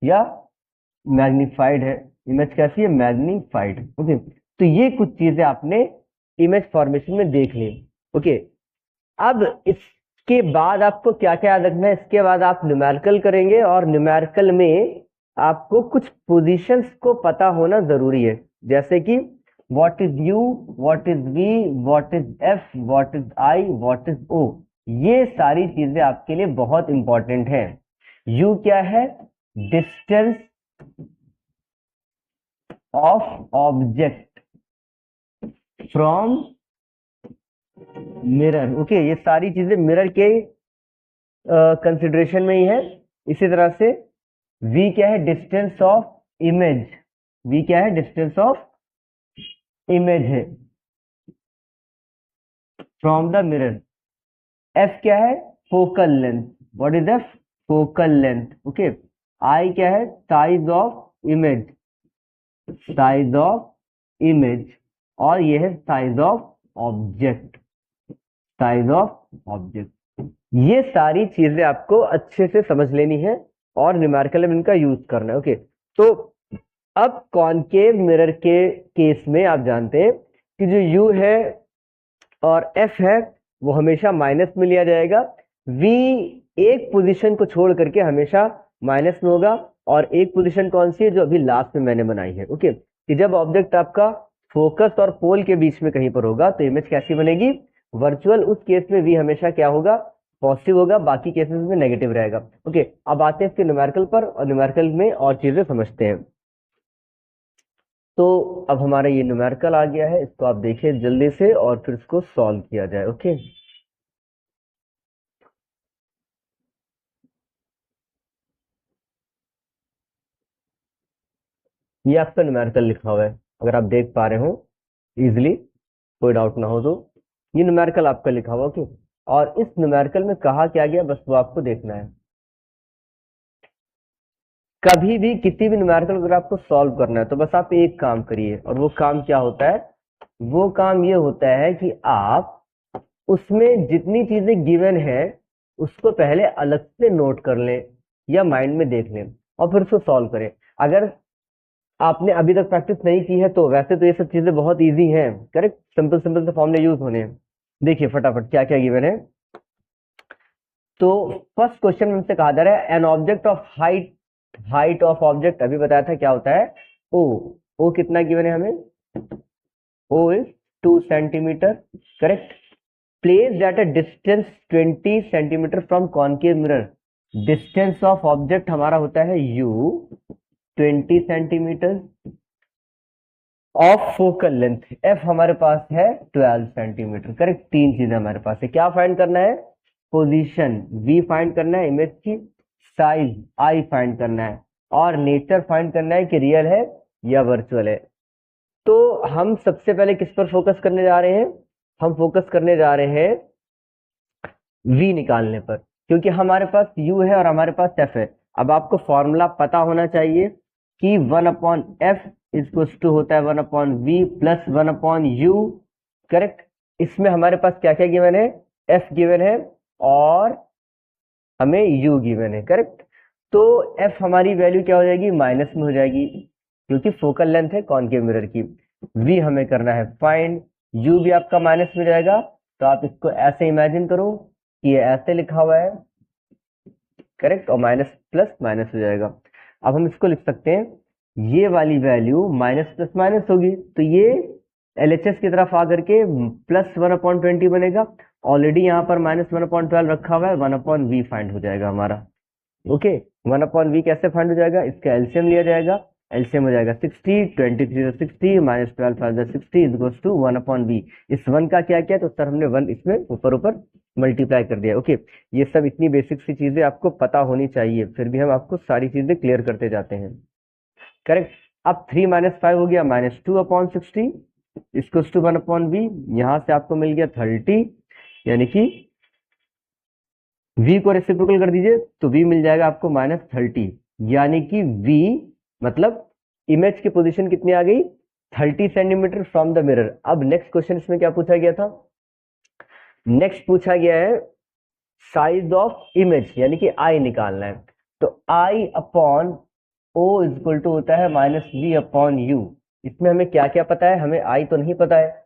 A: या मैग्नीफाइड है, इमेज कैसी है, मैग्नीफाइड, ओके। तो ये कुछ चीजें आपने इमेज फॉर्मेशन में देख ली, ओके। अब इसके बाद आपको क्या क्या याद रखना है, इसके बाद आप न्यूमेरिकल करेंगे, और न्यूमेरिकल में आपको कुछ पोजीशंस को पता होना जरूरी है, जैसे कि what is U, what is V, what is F, what is I, what is O. ये सारी चीजें आपके लिए बहुत इंपॉर्टेंट है। यू क्या है? Distance of object from mirror. Okay, ये सारी चीजें मिरर के कंसिडरेशन में ही है। इसी तरह से v क्या है? Distance of image. v क्या है? डिस्टेंस ऑफ इमेज है फ्रॉम द मिरर। f क्या है? Focal length. What is f? Focal length. Okay. i क्या है? Size of image, size of image. और ये है size of object, size of object. ये सारी चीजें आपको अच्छे से समझ लेनी है और न्यूमेरिकल में इनका यूज करना है। ओके, तो अब कॉनकेव मिरर के केस में आप जानते हैं कि जो u है और f है वो हमेशा माइनस में लिया जाएगा। v एक पोजीशन को छोड़ करके हमेशा माइनस में होगा, और एक पोजीशन कौन सी है? जो अभी लास्ट में मैंने बनाई है। ओके, कि जब ऑब्जेक्ट आपका फोकस और पोल के बीच में कहीं पर होगा तो इमेज कैसी बनेगी? वर्चुअल। उस केस में v हमेशा क्या होगा? पॉजिटिव होगा, बाकी केसेस में नेगेटिव रहेगा। ओके, अब आते हैं इसके न्यूमेरिकल पर, और न्यूमेरिकल में और चीजें समझते हैं। तो अब हमारा ये न्यूमेरिकल आ गया है, इसको आप देखिए जल्दी से और फिर इसको सॉल्व किया जाए। ओके, ये आपका न्यूमेरिकल लिखा हुआ है, अगर आप देख पा रहे हो इजिली, कोई डाउट ना हो तो। ये न्यूमेरिकल आपका लिखा हुआ। ओके, और इस न्यूमेरिकल में कहा क्या गया बस वो आपको देखना है। कभी भी किसी भी न्यूमेरिकल अगर आपको सॉल्व करना है तो बस आप एक काम करिए, और वो काम क्या होता है? वो काम ये होता है कि आप उसमें जितनी चीजें गिवन है उसको पहले अलग से नोट कर लें या माइंड में देख लें और फिर उसको सॉल्व करें। अगर आपने अभी तक प्रैक्टिस नहीं की है तो वैसे तो ये सब चीजें बहुत इजी हैं, करेक्ट, सिंपल सिंपल से फॉर्मूले यूज होने हैं। देखिए फटाफट क्या क्या गिवन है। तो फर्स्ट क्वेश्चन में हमसे कहा जा रहा है an object of height, height of object अभी बताया था क्या होता है? ओ। ओ कितना गिवन है हमें? O is 2 centimetre, correct. Place at a distance 20 centimetre from concave mirror. Distance of object हमारा होता है u 20 centimetre, of focal length f हमारे पास है 12 सेंटीमीटर, करेक्ट। तीन चीजें हमारे पास है। क्या फाइंड करना है? पोजीशन v फाइंड करना है, इमेज की साइज i फाइंड करना है, और नेचर फाइंड करना है कि रियल है या वर्चुअल है। तो हम सबसे पहले किस पर फोकस करने जा रहे हैं? हम फोकस करने जा रहे हैं v निकालने पर, क्योंकि हमारे पास u है और हमारे पास f है। अब आपको फॉर्मूला पता होना चाहिए कि 1/f इक्वल टू होता है 1/v प्लस 1/u, करेक्ट। इसमें हमारे पास क्या क्या गिवन है? f गिवन है और हमें u गिवन है, करेक्ट। तो f हमारी वैल्यू क्या हो जाएगी? माइनस में हो जाएगी, क्योंकि फोकल लेंथ है कॉनकेव मिरर की। v हमें करना है फाइंड, u भी आपका माइनस में जाएगा। तो आप इसको ऐसे इमेजिन करो कि ये ऐसे लिखा हुआ है, करेक्ट, और माइनस प्लस माइनस हो जाएगा। अब हम इसको लिख सकते हैं ये वाली वैल्यू माइनस प्लस माइनस होगी, तो ये LHS की तरफ आकर के प्लस 1/20 बनेगा। ऑलरेडी यहाँ पर माइनस 1/12 रखा हुआ है, 1/v फाइंड हो जाएगा हमारा। ओके, 1/v कैसे फाइंड हो जाएगा? इसका एलसीएम लिया जाएगा, एलसीएम हो जाएगा 60, 23 60 माइनस 12 60 इक्वल्स टू 1/v। इस 1 का क्या किया? तो सर हमने 1 इसमें ऊपर ऊपर मल्टीप्लाई कर दिया। ओके, ये सब इतनी बेसिक सी चीजें आपको पता होनी चाहिए, फिर भी हम आपको सारी चीजें क्लियर करते जाते हैं, करेक्ट। अब 3 - 5 हो गया -2/60 इक्वल्स टू 1/v। यहां से आपको मिल गया 30, यानी कि v को रेसिप्रोकल कर दीजिए तो v मिल जाएगा आपको -30, यानी कि v मतलब इमेज की पोजीशन कितनी आ गई? 30 सेंटीमीटर फ्रॉम द मिरर। अब नेक्स्ट क्वेश्चन इसमें क्या पूछा गया था? नेक्स्ट पूछा गया है साइज ऑफ इमेज, यानी कि i निकालना है। तो i/o इक्वल टू होता है -v/u। इसमें हमें क्या क्या पता है? हमें i तो नहीं पता है।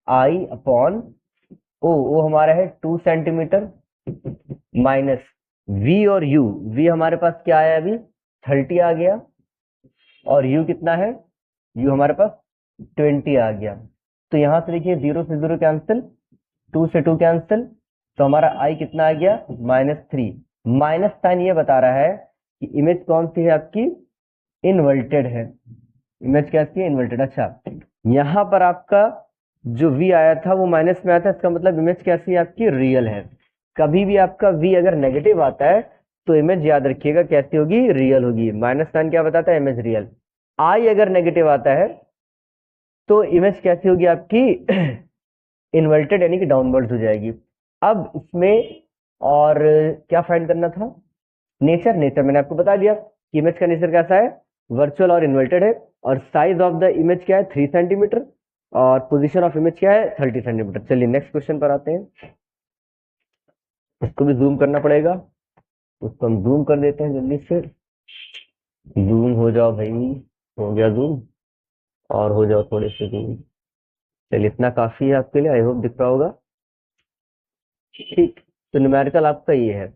A: i/o, o हमारा है 2 सेंटीमीटर, माइनस v और u, v हमारे पास क्या आया? अभी 30 आ गया, और u कितना है, u हमारे पास 20 आ गया। तो यहाँ से देखिए 0 से 0 कैंसिल, 2 से 2 कैंसिल, तो हमारा i कितना आ गया -3। माइनस साइन ये बता रहा है कि इमेज कौन सी है आपकी, इन्वर्टेड है। इमेज कैसी है, इन्वर्टेड। अच्छा, यहाँ पर आपका जो v आया था वो माइनस में आया था, इसका मतलब इमेज कैसी है आपकी, रियल है। कभी भी आपका v अगर नेगेटिव आता है तो इमेज याद रखिएगा कैसी होगी, रियल होगी। माइनस साइन क्या बताता है, इमेज रियल। i अगर नेगेटिव आता है तो इमेज कैसी होगी आपकी इन्वर्टेड, यानी कि डाउनवर्ड्स हो जाएगी। अब इसमें और क्या फाइंड करना था, नेचर मैंने आपको बता दिया कि इमेज का नेचर कैसा है, वर्चुअल और इन्वर्टेड है। और साइज ऑफ द इमेज क्या है, 3 सेंटीमीटर, और पोजीशन ऑफ इमेज क्या है, 30 सेंटीमीटर। चलिए नेक्स्ट क्वेश्चन पर आते हैं। इसको भी जूम करना पड़ेगा, उसको हम जूम कर देते हैं जल्दी से। जूम हो जाओ भाई, हो गया जूम, और हो जाओ थोड़े से जूम। चलिए इतना काफी है आपके लिए, आई होप दिख रहा होगा। ठीक, तो न्यूमेरिकल आपका ये है।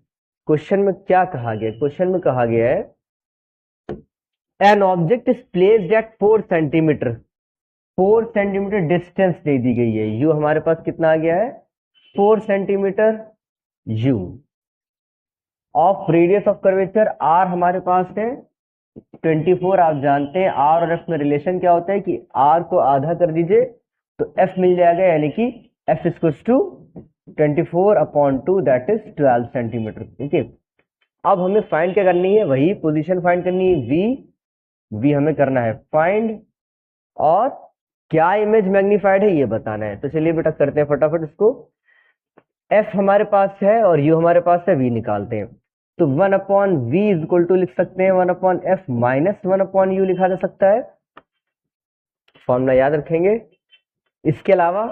A: क्वेश्चन में क्या कहा गया, क्वेश्चन में कहा गया है an object is placed at 4 centimetre, 4 centimetre distance दे दी गई है। यू हमारे पास कितना आ गया है, 4 centimetre you. Of radius of curvature R हमारे पास है 24। आप जानते हैं आर और एफ में रिलेशन क्या होता है कि आर को आधा कर दीजिए तो एफ मिल जाएगा, यानी कि F equals to 24/2, that is 12 centimetre. ठीक है, अब हमें फाइंड क्या करनी है, वही पोजीशन फाइंड करनी है, वी हमें करना है फाइंड, और क्या इमेज मैग्नीफाइड है ये बताना है। तो चलिए बेटा करते हैं फटाफट इसको। एफ हमारे पास है और यू हमारे पास है, वी निकालते हैं। तो 1/v इज इक्वल टू लिख सकते हैं 1/f माइनस 1/u लिखा जा सकता है, फॉर्मूला याद रखेंगे। इसके अलावा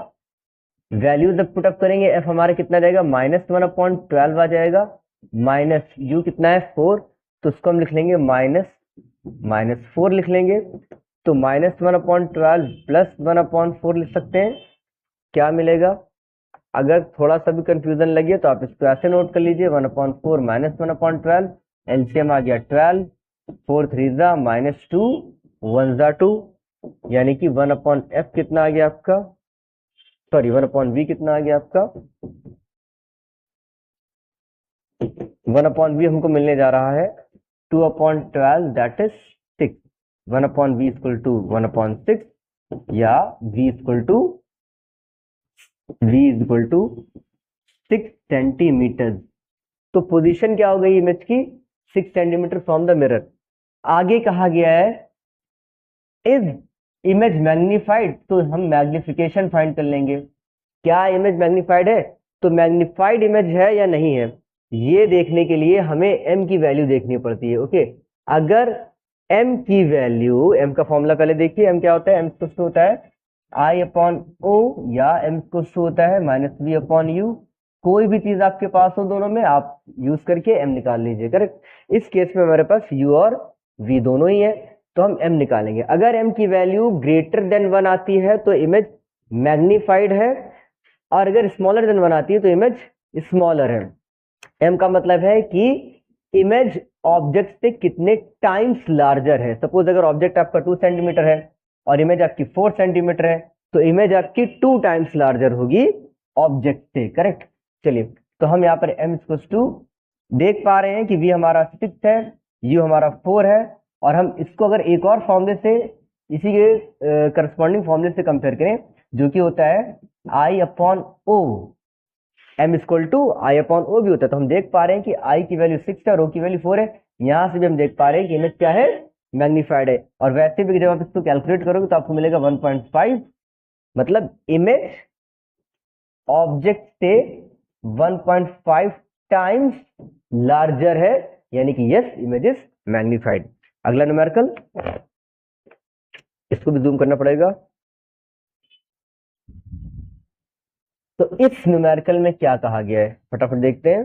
A: वैल्यू जब पुटअप करेंगे एफ हमारा कितना जाएगा, -1/12 आ जाएगा, माइनस यू कितना है 4, तो उसको हम लिख लेंगे -4 लिख लेंगे। तो -1/12 प्लस 1/4 लिख सकते हैं, क्या मिलेगा। अगर थोड़ा सा भी कंफ्यूजन लगे तो आप इसको ऐसे नोट कर लीजिए, 1/4 माइनस 1/12, एलसीएम आ गया 12, 4 3 जा -2, 1 जा 2, यानी कि 1/f कितना आ गया आपका, सॉरी 1/v कितना आ गया आपका, 1/v हमको मिलने जा रहा है 2/12, that is 6। 1/v equal to 1/6, या v इक्वल टू 6 सेंटीमीटर। तो पोजीशन क्या हो गई इमेज की, 6 सेंटीमीटर फ्रॉम द मिरर। आगे कहा गया है इज इमेज मैग्नीफाइड, तो हम मैग्निफिकेशन फाइंड कर लेंगे। क्या इमेज मैग्नीफाइड है, तो मैग्नीफाइड इमेज है या नहीं है, ये देखने के लिए हमें m की वैल्यू देखनी पड़ती है। ओके, अगर m की वैल्यू, m का फॉर्मूला पहले देखिए, m क्या होता है, m कुछ होता है I/O, या m कुछ होता है -v/u। कोई भी चीज आपके पास हो दोनों में, आप यूज करके m निकाल लीजिए। करेक्ट, इस केस में हमारे पास u और v दोनों ही है, तो हम m निकालेंगे। अगर m की वैल्यू ग्रेटर देन 1 आती है तो इमेज मैग्नीफाइड है, और अगर स्मॉलर देन 1 आती है तो इमेज स्मॉलर है। m का मतलब है कि इमेज ऑब्जेक्ट से कितने टाइम्स लार्जर है। सपोज अगर ऑब्जेक्ट आपका 2 सेंटीमीटर है और इमेज आपकी 4 सेंटीमीटर है, तो इमेज आपकी 2 टाइम्स लार्जर होगी ऑब्जेक्ट से। करेक्ट, चलिए तो हम यहाँ पर m इक्वल्स टू देख पा रहे हैं कि v हमारा 6 है, u हमारा 4 है, और हम इसको अगर एक और फॉर्मूले से, इसी के करस्पॉन्डिंग फॉर्मूले से कंपेयर करें, जो कि होता है I/O, m equal to I/O भी होता है, तो हम देख पा रहे हैं कि I की वैल्यू 6 है और O की वैल्यू 4 है। यहां से भी हम देख पा रहे हैं कि इमेज क्या है, मैग्नीफाइड है। और वैसे भी जब आप इसको कैलकुलेट करोगे तो आपको मिलेगा 1.5, मतलब इमेज ऑब्जेक्ट से 1.5 टाइम्स लार्जर है, यानी कि यस इमेज इज मैग्नीफाइड। अगला न्यूमेरिकल, इसको भी जूम करना पड़ेगा। तो इस न्यूमेरिकल में क्या कहा गया है, फटाफट देखते हैं।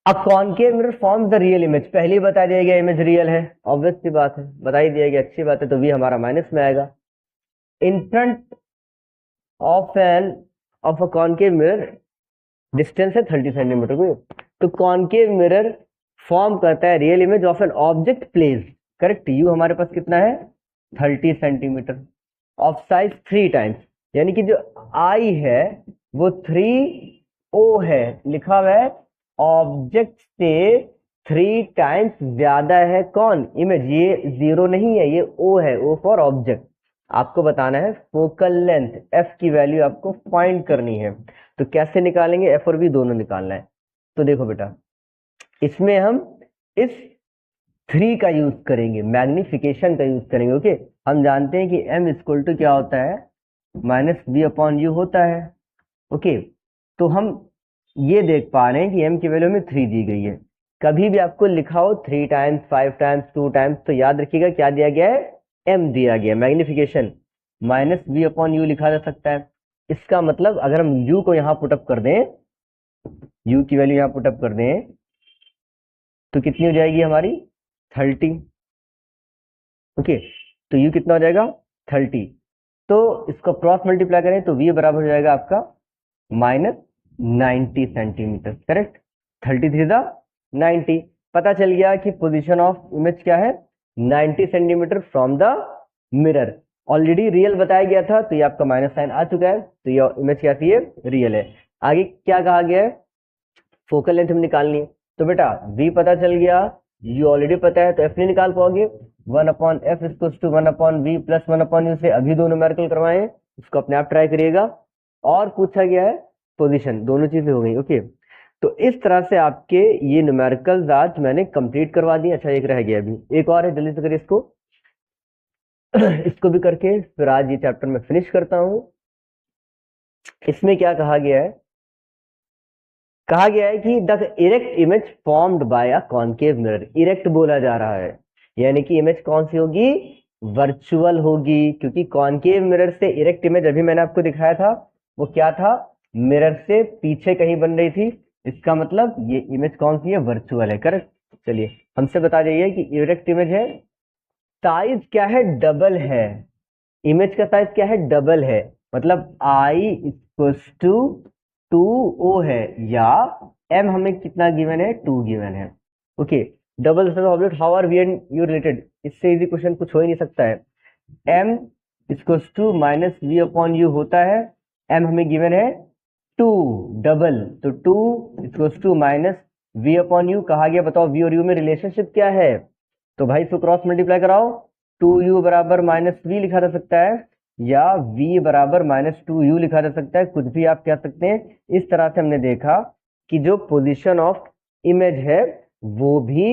A: A concave mirror forms the real image, पहले ही बता दिया गया इमेज रियल है, ऑब्वियस सी बात है, बता ही दिया गया, अच्छी बात है। तो वी हमारा माइनस में आएगा। In front of a concave mirror distance है 30 सेंटीमीटर को। तो कॉनकेव मिरर फॉर्म करता है real image of an object placed, correct. You हमारे पास कितना है 30 सेंटीमीटर, ऑफ साइज 3 टाइम्स, यानी कि जो आई है वो 3O है, लिखा हुआ है ऑब्जेक्ट से 3 टाइम्स ज्यादा है कौन, इमेज। ये 0 नहीं है, ये O है, O फॉर ऑब्जेक्ट। आपको बताना है फोकल लेंथ f की वैल्यू आपको फाइंड करनी है। तो कैसे निकालेंगे, f और v दोनों निकालना है। तो देखो बेटा, इसमें हम इस 3 का यूज करेंगे, मैग्निफिकेशन का यूज करेंगे। ओके, हम जानते हैं कि m इक्वल टू क्या होता है, -v/u होता है। ओके, तो हम ये देख पा रहे हैं कि m की वैल्यू में 3 दी गई है। कभी भी आपको लिखा हो 3 टाइम्स, 5 टाइम्स, 2 टाइम्स, तो याद रखिएगा क्या दिया गया है, m दिया गया। मैग्निफिकेशन -v/u लिखा जा सकता है। इसका मतलब अगर हम u को यहां पुटअप कर दें, u की वैल्यू यहां पुटअप कर दें, तो कितनी हो जाएगी हमारी 30। ओके, तो u कितना हो जाएगा 30। तो इसको क्रॉस मल्टीप्लाई करें तो v बराबर हो जाएगा आपका -90 सेंटीमीटर। करेक्ट, 33 पता चल गया कि पोजीशन ऑफ इमेज क्या है 90 centimetre from the mirror. Already real बताया गया था, तो ये आपका माइनस साइन आ चुका है, तो ये इमेज कैसी है, रियल है। आगे क्या कहा गया है, फोकल लेंथ हम निकालनी है। तो बेटा v पता चल गया, u ऑलरेडी पता है, तो f नहीं निकाल पाओगे। 1/f equals to 1/v plus 1/u से अभी दो न्यूमेरिकल करवाए, इसको अपने आप ट्राई करिएगा। और पूछा गया है पोजीशन, दोनों चीजें हो गई। ओके, तो इस तरह से आपके ये न्यूमेरिकल्स आज मैंने कंप्लीट करवा दिए। अच्छा, एक रह गया अभी, एक और है, जल्दी से करिए इसको। इसको भी करके फिर आज ये चैप्टर में फिनिश करता हूं। इसमें क्या कहा गया है, कहा गया है कि the erect image formed by a concave mirror. Erect बोला जा रहा है, यानी कि इमेज कौन सी होगी, वर्चुअल होगी, क्योंकि कॉनकेव मिरर से इरेक्ट इमेज अभी मैंने आपको दिखाया था, वो क्या था, मिरर से पीछे कहीं बन रही थी। इसका मतलब ये इमेज कौन सी है, वर्चुअल है। करेक्ट, चलिए हमसे बता जाइए कि इरेक्ट इमेज है, साइज क्या है, डबल है। इमेज का साइज क्या है, डबल है, मतलब आई इक्वल्स टू 2O है, या m हमें कितना गिवन है, 2 गिवन है। Okay, double object, how are v and u related, इससे इजी क्वेश्चन कुछ हो ही नहीं सकता है। m इक्वल्स टू -v/u होता है, m हमें गिवन है 2, डबल, तो 2 इक्वल्स टू -v/u कहा गया। बताओ v और u में रिलेशनशिप क्या है, तो भाई इसको क्रॉस मल्टीप्लाई कराओ, 2u बराबर -v लिखा जा सकता है, या v बराबर -2u लिखा जा सकता है, कुछ भी आप कह सकते हैं। इस तरह से हमने देखा कि जो पोजीशन ऑफ इमेज है वो भी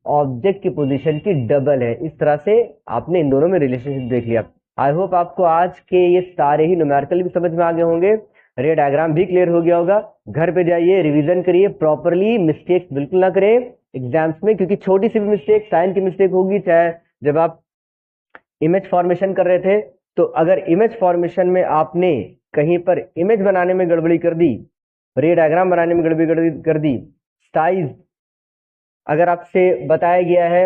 A: ऑब्जेक्ट की पोजीशन की डबल है। इस तरह से आपने इन दोनों में रिलेशनशिप देख लिया। आई होप आपको आज के ये सारे ही न्यूमेरिकल भी समझ में आ गए होंगे, रे डायग्राम भी क्लियर हो गया होगा। घर पे जाइए, रिवीजन करिए प्रॉपरली, मिस्टेक्स बिल्कुल ना करें एग्जाम्स में, क्योंकि छोटी सी भी मिस्टेक, साइन की मिस्टेक होगी, चाहे जब आप इमेज फॉर्मेशन कर रहे थे, तो अगर इमेज फॉर्मेशन में आपने कहीं पर इमेज बनाने में गड़बड़ी कर दी, रे डायग्राम बनाने में गड़बड़ी कर दी, साइज अगर आपसे बताया गया है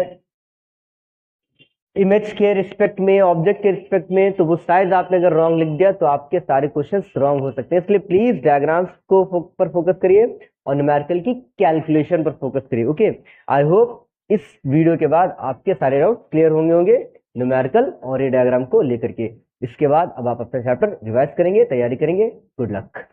A: इमेज के रिस्पेक्ट में, ऑब्जेक्ट के रिस्पेक्ट में, तो वो साइज आपने अगर रॉन्ग लिख दिया तो आपके सारे क्वेश्चंस रॉन्ग हो सकते हैं। इसलिए प्लीज डायग्राम्स को पर फोकस करिए और न्यूमेरिकल की कैलकुलेशन पर फोकस करिए। ओके, आई होप इस वीडियो के बाद आपके सारे डाउट क्लियर होंगे न्यूमेरिकल और ये डायग्राम को लेकर के। इसके बाद अब आप अपना चैप्टर रिवाइज करेंगे, तैयारी करेंगे। Good luck.